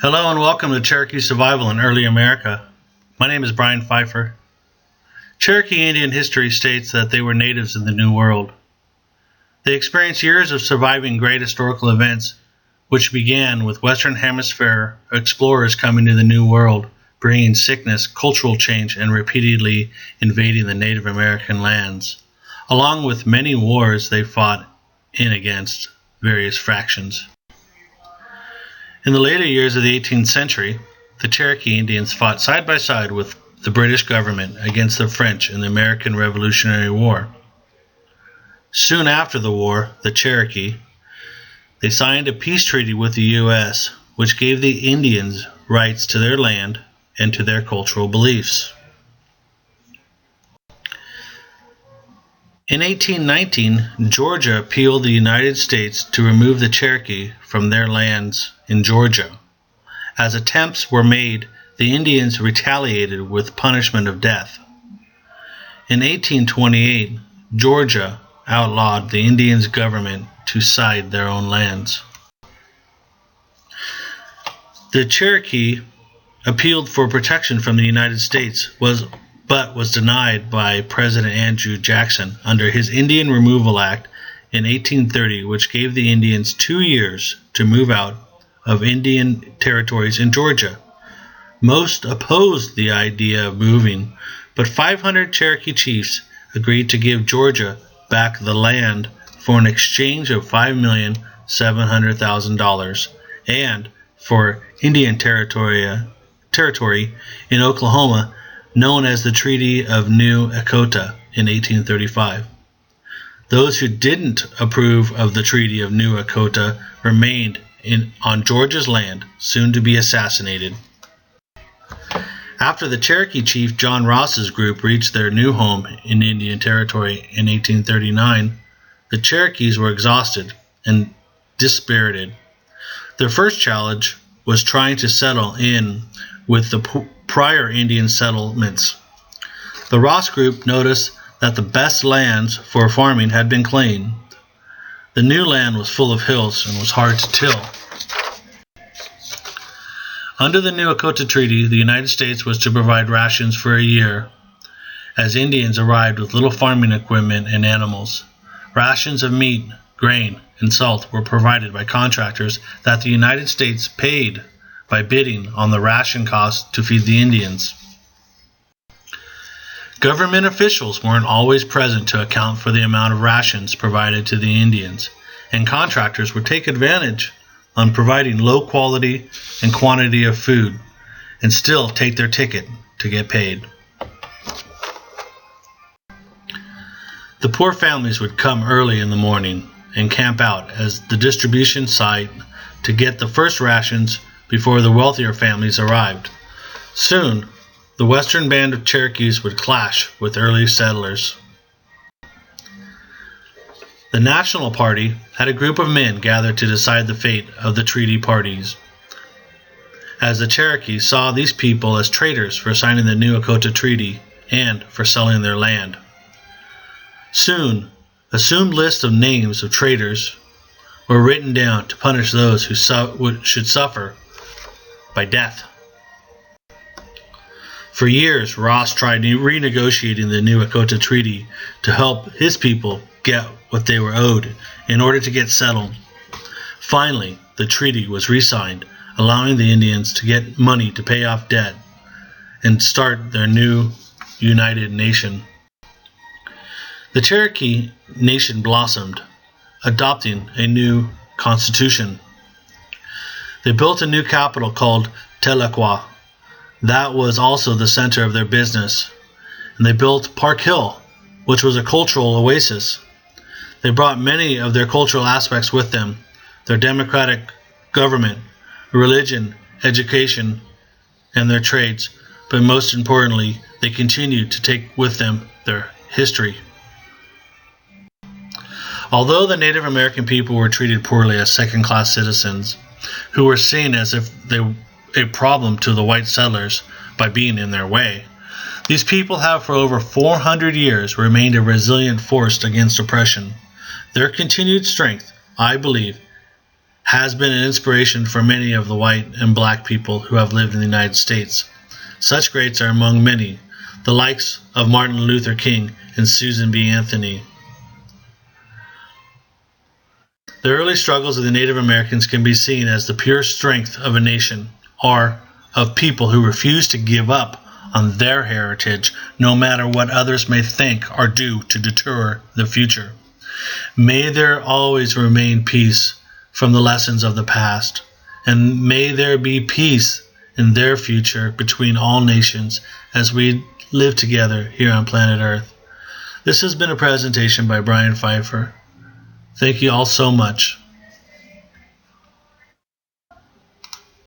Hello and welcome to Cherokee Survival in Early America. My name is Brian Pfeiffer. Cherokee Indian history states that they were natives in the New World. They experienced years of surviving great historical events, which began with Western Hemisphere explorers coming to the New World, bringing sickness, cultural change, and repeatedly invading the Native American lands, along with many wars they fought in against various factions. In the later years of the 18th century, the Cherokee Indians fought side by side with the British government against the French in the American Revolutionary War. Soon after the war, the Cherokee, they signed a peace treaty with the U.S., which gave the Indians rights to their land and to their cultural beliefs. In 1819, Georgia appealed the United States to remove the Cherokee from their lands in Georgia. As attempts were made, the Indians retaliated with punishment of death. In 1828, Georgia outlawed the Indians' government to cede their own lands. The Cherokee appealed for protection from the United States, but was denied by President Andrew Jackson under his Indian Removal Act in 1830, which gave the Indians 2 years to move out of Indian territories in Georgia. Most opposed the idea of moving, but 500 Cherokee chiefs agreed to give Georgia back the land for an exchange of $5,700,000 and for Indian territory in Oklahoma, known as the Treaty of New Echota in 1835. Those who didn't approve of the Treaty of New Echota remained on Georgia's land, soon to be assassinated. After the Cherokee chief John Ross's group reached their new home in Indian Territory in 1839, the Cherokees were exhausted and dispirited. Their first challenge was trying to settle in with the prior Indian settlements. The Ross group noticed that the best lands for farming had been claimed. The new land was full of hills and was hard to till. Under the New Echota Treaty, the United States was to provide rations for a year, as Indians arrived with little farming equipment and animals. Rations of meat, grain, and salt were provided by contractors that the United States paid by bidding on the ration costs to feed the Indians. Government officials weren't always present to account for the amount of rations provided to the Indians, and contractors would take advantage on providing low quality and quantity of food and still take their ticket to get paid. The poor families would come early in the morning and camp out as the distribution site to get the first rations before the wealthier families arrived. Soon, the western band of Cherokees would clash with early settlers. The National Party had a group of men gathered to decide the fate of the treaty parties, as the Cherokees saw these people as traitors for signing the New Echota Treaty and for selling their land. Soon, assumed lists of names of traitors were written down to punish those who should suffer by death. For years, Ross tried renegotiating the New Echota Treaty to help his people get what they were owed in order to get settled. Finally, the treaty was re-signed, allowing the Indians to get money to pay off debt and start their new united nation. The Cherokee nation blossomed, adopting a new constitution. They built a new capital called Tahlequah. That was also the center of their business. And they built Park Hill, which was a cultural oasis. They brought many of their cultural aspects with them: their democratic government, religion, education, and their trades. But most importantly, they continued to take with them their history. Although the Native American people were treated poorly as second-class citizens, who were seen as if they were a problem to the white settlers by being in their way, these people have for over 400 years remained a resilient force against oppression. Their continued strength, I believe, has been an inspiration for many of the white and black people who have lived in the United States. Such greats are among many, the likes of Martin Luther King and Susan B. Anthony. The early struggles of the Native Americans can be seen as the pure strength of a nation, or of people who refuse to give up on their heritage, no matter what others may think or do to deter the future. May there always remain peace from the lessons of the past, and may there be peace in their future between all nations as we live together here on planet Earth. This has been a presentation by Brian Pfeiffer. Thank you all so much.